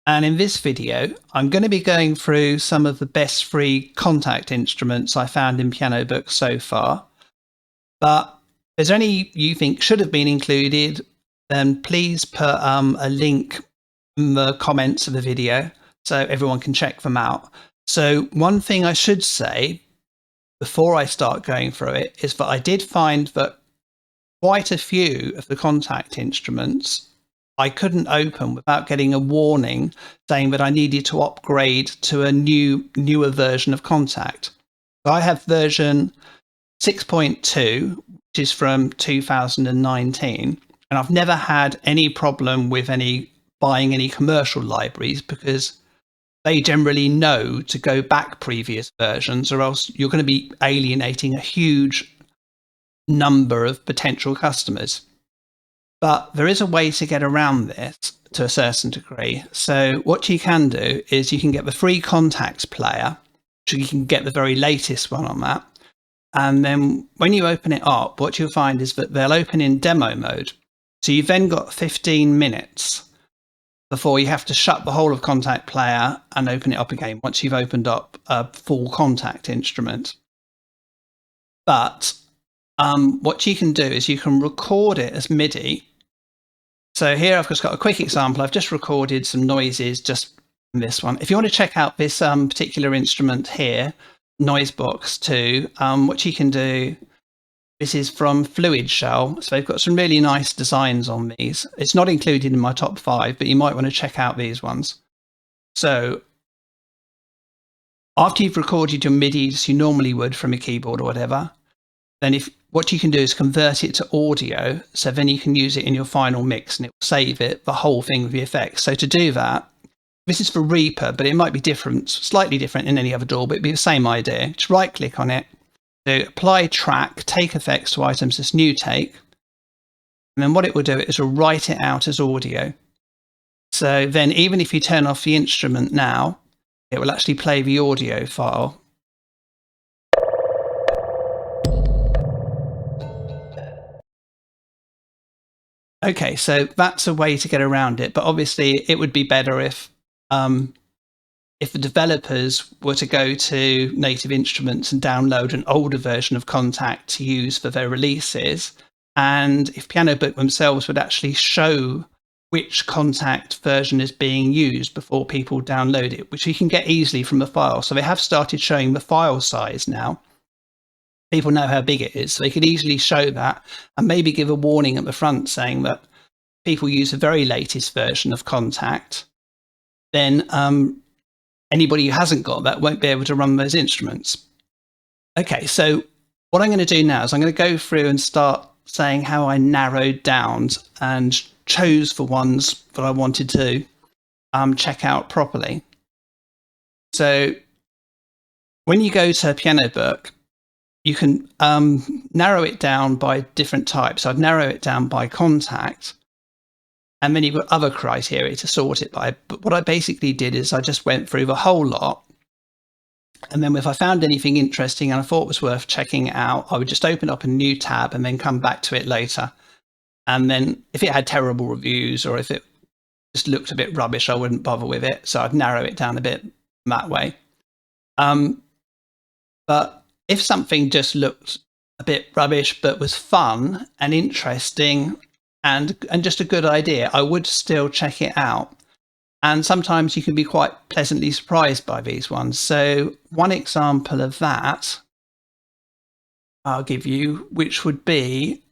And in this video, I'm going to be going through some of the best free Kontakt instruments I found in Pianobook so far. But if there's any you think should have been included, then please put a link in the comments of the video so everyone can check them out. So one thing I should say before I start going through it is that I did find that quite a few of the Kontakt instruments I couldn't open without getting a warning saying that I needed to upgrade to a newer version of Kontakt. So I have version 6.2, which is from 2019, and I've never had any problem with buying any commercial libraries because they generally know to go back previous versions, or else you're going to be alienating a huge number of potential customers. But there is a way to get around this to a certain degree. So what you can do is you can get the free Kontakt player, so you can get the very latest one on that. And then when you open it up, what you'll find is that they'll open in demo mode. So you've then got 15 minutes before you have to shut the whole of Kontakt player and open it up again once you've opened up a full Kontakt instrument. But what you can do is you can record it as MIDI. So here I've just got a quick example. I've just recorded some noises just from this one. If you want to check out this particular instrument here, Noise Box 2, what you can do, this is from Fluid Shell. So they've got some really nice designs on these. It's not included in my top 5, but you might want to check out these ones. So after you've recorded your MIDI as you normally would from a keyboard or whatever, then what you can do is convert it to audio, so then you can use it in your final mix and it will save it, the whole thing with the effects. So to do that, this is for Reaper, but it might be different, slightly different in any other DAW, but it'd be the same idea. Just right click on it, so apply track, take effects to items, this new take, and then what it will do is it will write it out as audio. So then even if you turn off the instrument now, it will actually play the audio file. Okay, so that's a way to get around it, but obviously it would be better if the developers were to go to Native Instruments and download an older version of Kontakt to use for their releases, and if Pianobook themselves would actually show which Kontakt version is being used before people download it, which you can get easily from the file. So they have started showing the file size now. People know how big it is, so they could easily show that and maybe give a warning at the front saying that people use the very latest version of Kontakt, then anybody who hasn't got that won't be able to run those instruments. Okay, so what I'm going to do now is I'm going to go through and start saying how I narrowed down and chose the ones that I wanted to check out properly. So when you go to Pianobook, you can narrow it down by different types. I'd narrow it down by Kontakt, and then you've got other criteria to sort it by. But what I basically did is I just went through the whole lot, and then if I found anything interesting and I thought was worth checking out, I would just open up a new tab and then come back to it later. And then if it had terrible reviews or if it just looked a bit rubbish, I wouldn't bother with it. So I'd narrow it down a bit that way. But if something just looked a bit rubbish but was fun and interesting and just a good idea, I would still check it out. And sometimes you can be quite pleasantly surprised by these ones. So one example of that I'll give you, which would be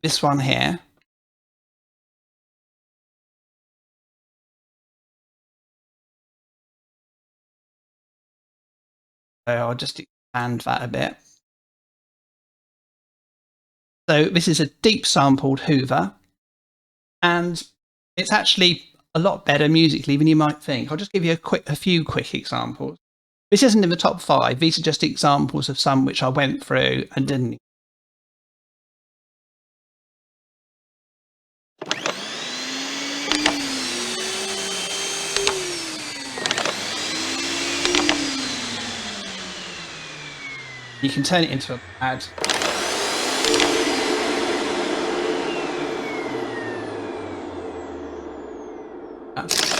this one here. So I'll just expand that a bit. So this is a deep sampled Hoover, and it's actually a lot better musically than you might think. I'll just give you a few quick examples. This isn't in the top 5. These are just examples of some which I went through and didn't. You can turn it into a pad. That's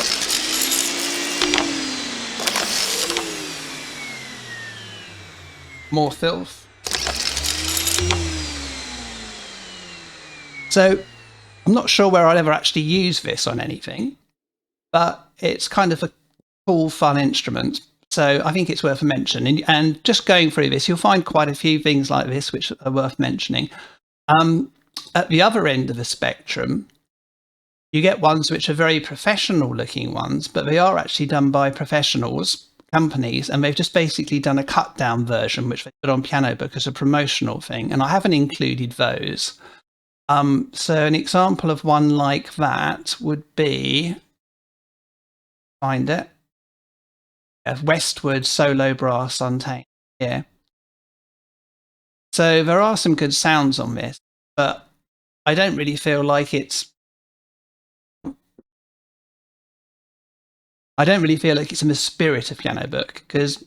more filth. So I'm not sure where I'd ever actually use this on anything, but it's kind of a cool, fun instrument. So I think it's worth a mention. And just going through this, you'll find quite a few things like this which are worth mentioning. At the other end of the spectrum, you get ones which are very professional looking ones, but they are actually done by professionals, companies, and they've just basically done a cut down version, which they put on Pianobook as a promotional thing. And I haven't included those. So an example of one like that would be, find it, Westward Solo Brass Untamed. Yeah. So there are some good sounds on this, but I don't really feel like it's in the spirit of Pianobook, because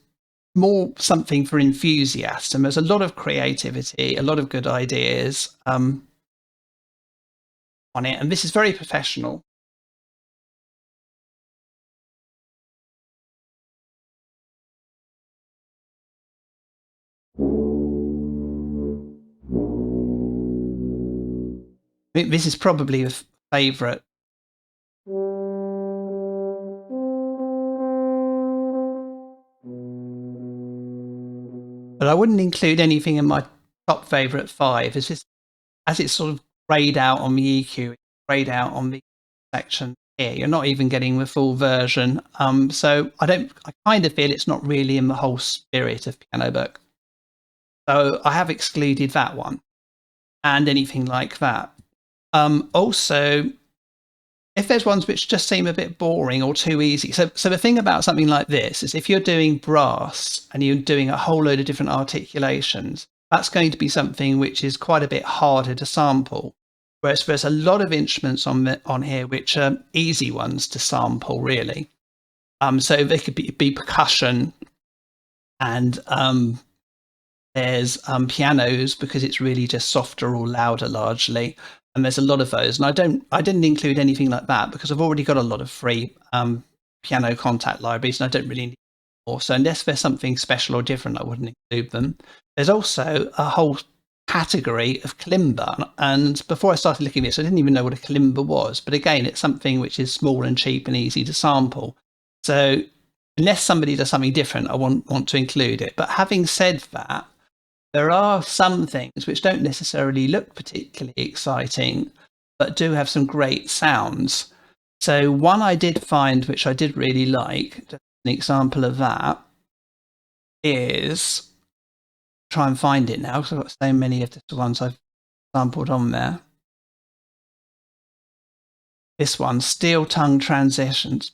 more something for enthusiasts, and there's a lot of creativity, a lot of good ideas on it, and this is very professional. I think this is probably a favourite. But I wouldn't include anything in my top favourite 5. It's just, as it's sort of grayed out on the EQ, it's grayed out on the section here. You're not even getting the full version. So I kind of feel it's not really in the whole spirit of Pianobook. So I have excluded that one and anything like that. Also, if there's ones which just seem a bit boring or too easy. So the thing about something like this is if you're doing brass and you're doing a whole load of different articulations, that's going to be something which is quite a bit harder to sample. Whereas there's a lot of instruments on here which are easy ones to sample, really. So they could be percussion, and there's pianos, because it's really just softer or louder largely. And there's a lot of those. And I didn't include anything like that because I've already got a lot of free piano Kontakt libraries, and I don't really need more. So unless there's something special or different, I wouldn't include them. There's also a whole category of kalimba. And before I started looking at this, I didn't even know what a kalimba was. But again, it's something which is small and cheap and easy to sample. So unless somebody does something different, I won't want to include it. But having said that, there are some things which don't necessarily look particularly exciting, but do have some great sounds. So one I did find, which I did really like, just an example of that, is, try and find it now because I've got so many of the ones I've sampled on there. This one, Steel Tongue Transitions.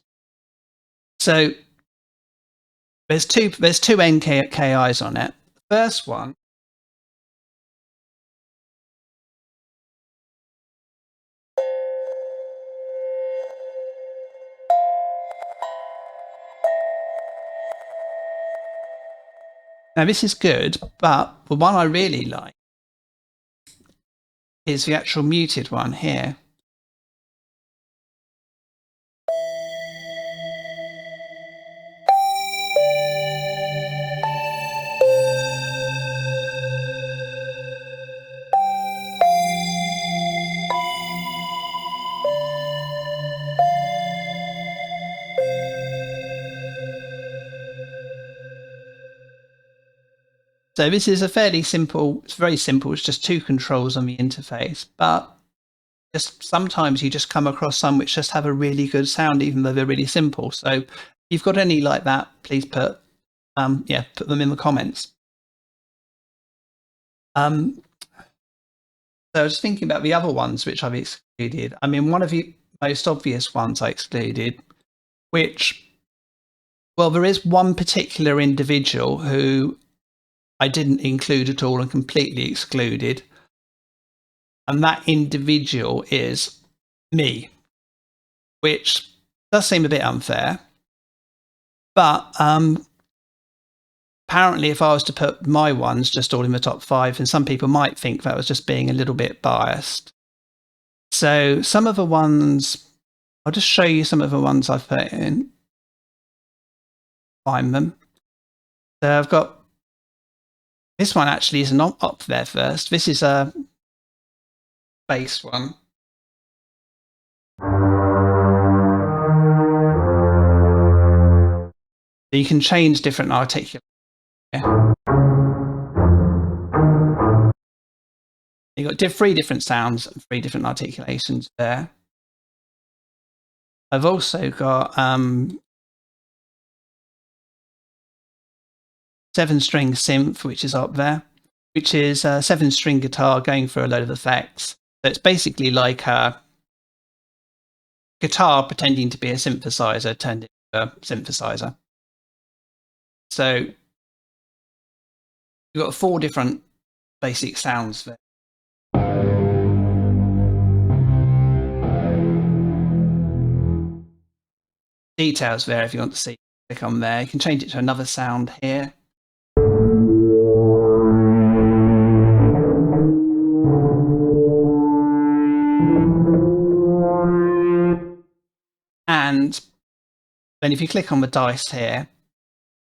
So there's two NKIs on it. The first one, now this is good, but the one I really like is the actual muted one here. So this is a fairly simple, it's very simple, it's just 2 controls on the interface, but just sometimes you just come across some which just have a really good sound, even though they're really simple. So if you've got any like that, please put them in the comments. So I was thinking about the other ones which I've excluded. I mean, one of the most obvious ones I excluded, which, well, there is one particular individual who I didn't include at all and completely excluded. And that individual is me, which does seem a bit unfair. But apparently, if I was to put my ones just all in the top 5, and some people might think that was just being a little bit biased. So some of the ones, I'll just show you some of the ones I've put in. Find them. So I've got This one actually is not up there first. This is a bass one. So you can change different articulations. You've got 3 different sounds and 3 different articulations there. I've also got 7-string synth, which is up there, which is a 7-string guitar going through a load of effects. So it's basically like a guitar pretending to be a synthesizer turned into a synthesizer. So you've got 4 different basic sounds there. Details there if you want to see. Click on there. You can change it to another sound here. And then if you click on the dice here,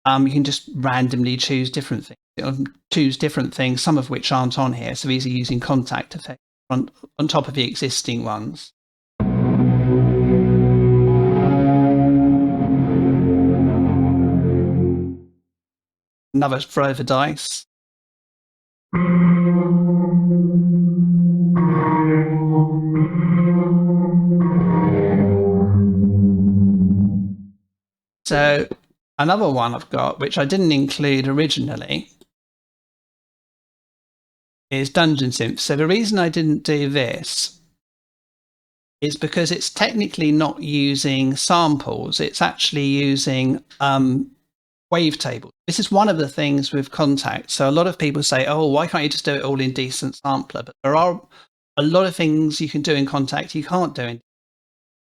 you can just randomly choose different things. Some of which aren't on here. So these are using Kontakt effects on top of the existing ones. Another throw of the dice. So another one I've got, which I didn't include originally, is Dungeon Synth. So the reason I didn't do this is because it's technically not using samples. It's actually using wavetables. This is one of the things with Kontakt. So a lot of people say, oh, why can't you just do it all in Decent Sampler? But there are a lot of things you can do in Kontakt you can't do in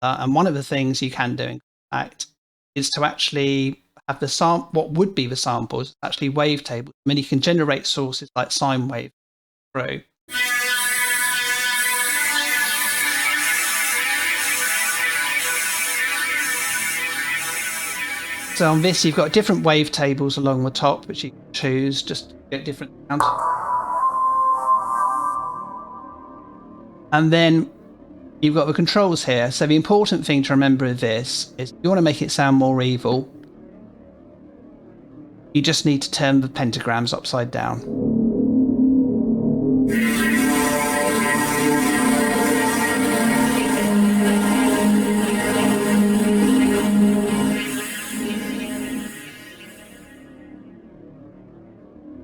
and one of the things you can do in Kontakt is to actually have the what would be the samples, actually wavetables. I mean, you can generate sources like sine wave through. So on this, you've got different wavetables along the top, which you can choose just to get different sounds. And then you've got the controls here. So the important thing to remember with this is if you want to make it sound more evil, you just need to turn the pentagrams upside down.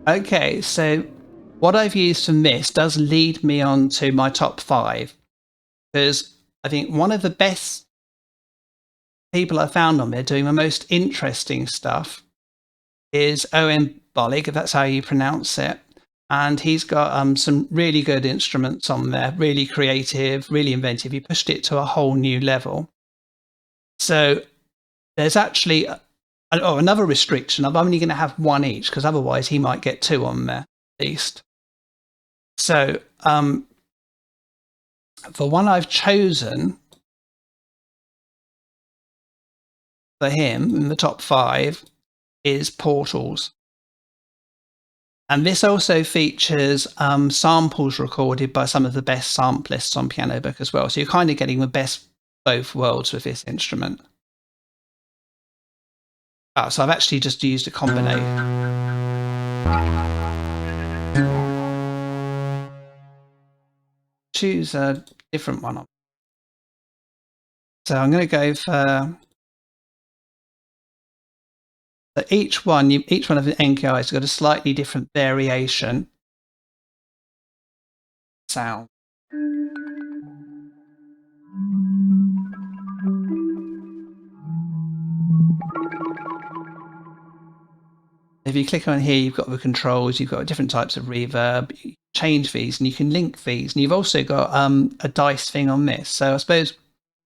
Okay, so what I've used from this does lead me on to my top 5, because I think one of the best people I found on there doing the most interesting stuff is Owen Bollig, if that's how you pronounce it. And he's got some really good instruments on there, really creative, really inventive. He pushed it to a whole new level. So there's actually another restriction. I'm only going to have 1 each, because otherwise he might get 2 on there at least. So the one I've chosen for him in the top 5 is Portals. And this also features samples recorded by some of the best samplists on Pianobook as well. So you're kind of getting the best both worlds with this instrument. So I've actually just used a combination. Choose a different one. So I'm going to go for each one of the NKIs has got a slightly different variation sound. If you click on here, you've got the controls, you've got different types of reverb, you change these, and you can link these. And you've also got a dice thing on this. So I suppose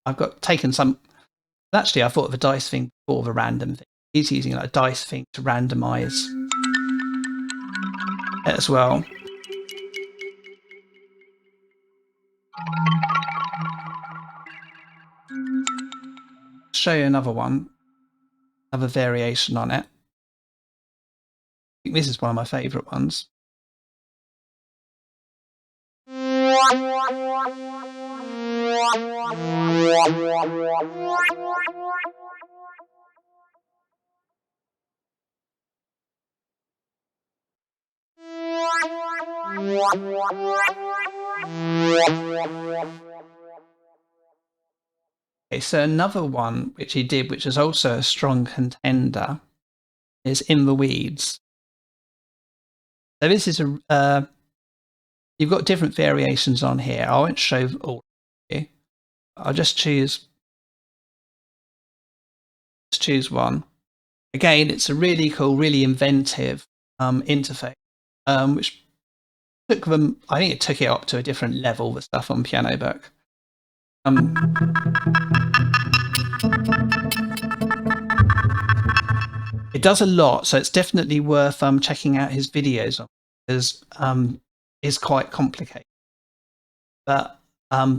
I've taken some. Actually, I thought of a dice thing before the random thing. He's using a dice thing to randomize it as well. Show you another one, another variation on it. I think this is one of my favorite ones. Okay, so another one which he did, which is also a strong contender, is In the Weeds. So this is you've got different variations on here. I won't show all of you. I'll just choose one. Again, it's a really cool, really inventive interface, which took them, I think it took it up to a different level, the stuff on Pianobook. It does a lot, so it's definitely worth checking out his videos on, because it's quite complicated. But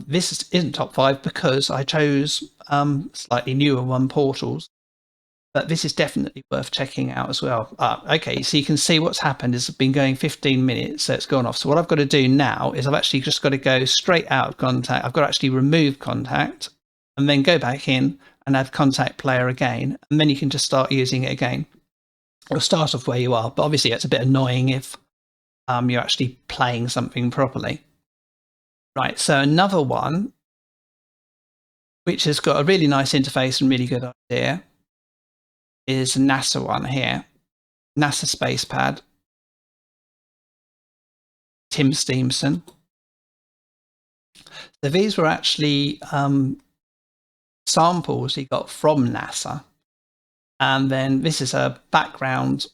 this isn't top 5 because I chose slightly newer one, Portals. But this is definitely worth checking out as well. Okay, so you can see what's happened is it's been going 15 minutes, so it's gone off. So what I've got to do now is I've actually just got to go straight out of Kontakt. I've got to actually remove Kontakt and then go back in and add Kontakt Player again. And then you can just start using it again. It'll start off where you are, but obviously it's a bit annoying if you're actually playing something properly. Right, so another one, which has got a really nice interface and really good idea, is NASA one here. NASA Spacepad. Tim Steamson. So these were actually samples he got from NASA. And then this is a background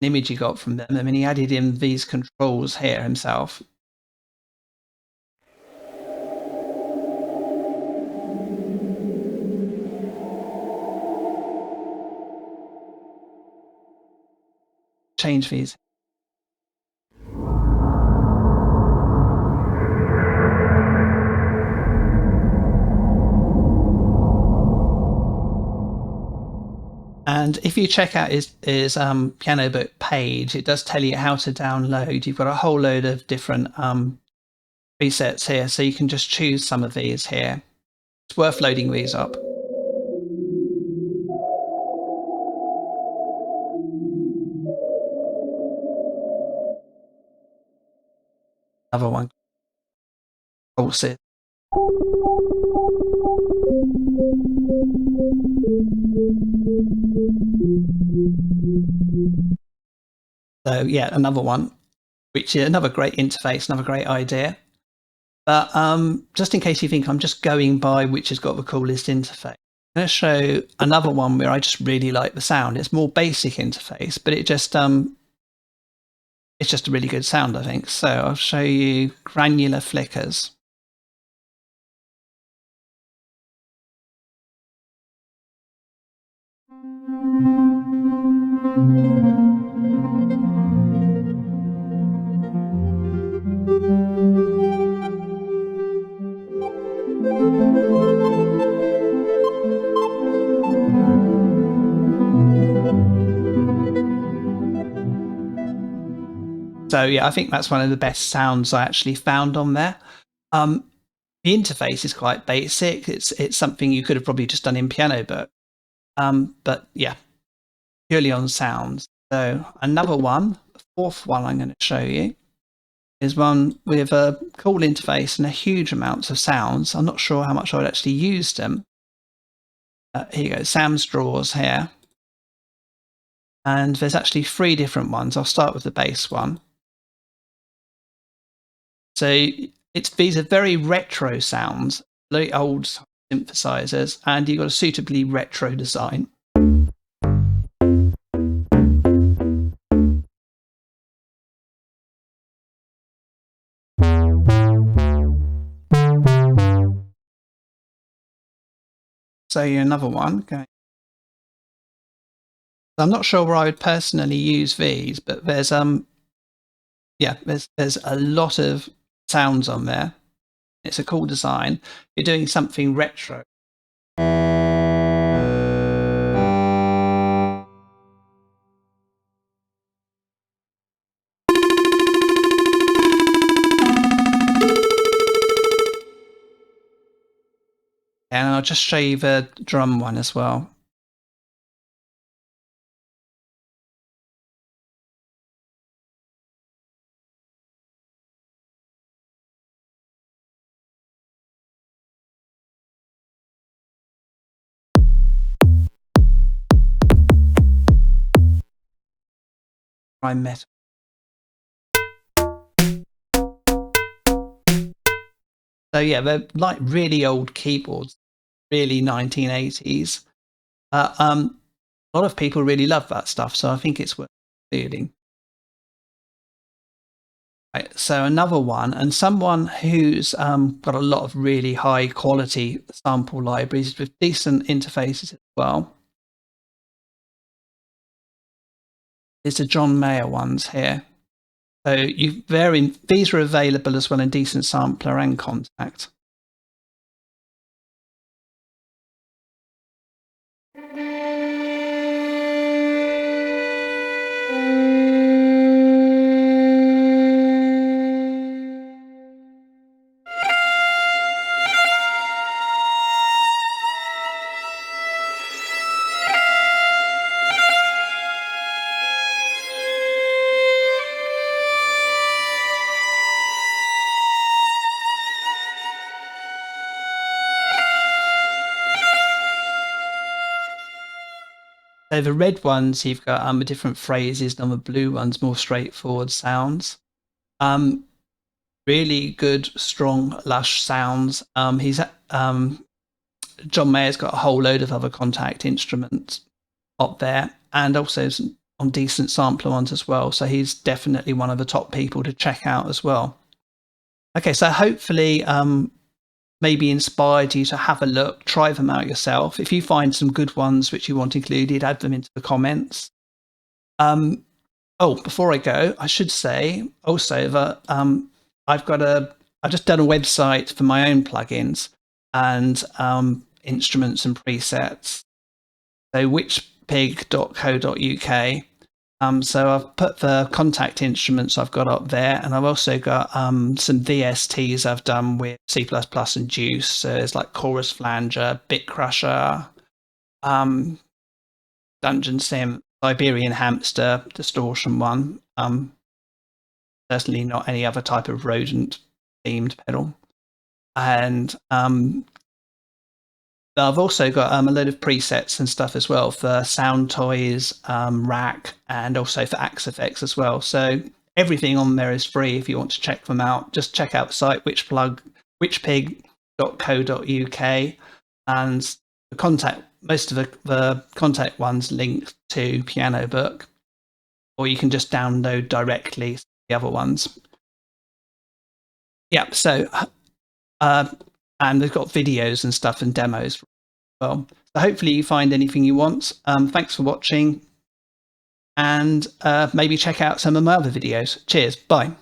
image he got from them. I mean, he added in these controls here himself. Change these. And if you check out his Pianobook page, it does tell you how to download. You've got a whole load of different presets here, so you can just choose some of these here. It's worth loading these up. Another one. Pulses. So yeah, another one, which is another great interface, another great idea. But just in case you think I'm just going by which has got the coolest interface, I'm going to show another one where I just really like the sound. It's more basic interface, but it just it's just a really good sound, I think. So I'll show you Granular Flickers. So yeah, I think that's one of the best sounds I actually found on there. The interface is quite basic. It's something you could have probably just done in Pianobook. But yeah, purely on sounds. So another one, the fourth one I'm going to show you, is one with a cool interface and a huge amounts of sounds. I'm not sure how much I would actually use them. Here you go, Sam's Drawers here. And there's actually 3 different ones. I'll start with the bass one. So these are very retro sounds, very old synthesizers, and you've got a suitably retro design. So another one. Okay. I'm not sure where I would personally use these, but there's there's a lot of sounds on there. It's a cool design. You're doing something retro. And I'll just show you the drum one as well. Prime metal. So yeah, they're like really old keyboards, really 1980s. A lot of people really love that stuff, so I think it's worth including. Right, so another one, and someone who's got a lot of really high quality sample libraries with decent interfaces as well, is the John Mayer ones here. So these are available as well in Decent Sampler and Kontakt. So the red ones, you've got different phrases, and the blue ones, more straightforward sounds. Really good, strong, lush sounds. John Mayer's got a whole load of other Kontakt instruments up there, and also on Decent Sampler ones as well. So he's definitely one of the top people to check out as well. Okay, so hopefully maybe inspired you to have a look, try them out yourself. If you find some good ones which you want included, add them into the comments. Before I go, I should say also that I've just done a website for my own plugins and instruments and presets. So whichpig.co.uk. So I've put the Kontakt instruments I've got up there, and I've also got some VSTs I've done with C++ and Juice. So there's like Chorus Flanger, Bit Crusher, Dungeon Sim, Siberian Hamster, Distortion one. Certainly not any other type of rodent themed pedal. And I've also got a load of presets and stuff as well for Sound Toys, Rack, and also for Axe Effects as well. So everything on there is free if you want to check them out. Just check out the site whichpig.co.uk, and most of the Kontakt ones link to Pianobook, or you can just download directly the other ones. Yeah, so and they've got videos and stuff and demos as well. So hopefully you find anything you want. Thanks for watching, and maybe check out some of my other videos. Cheers, bye.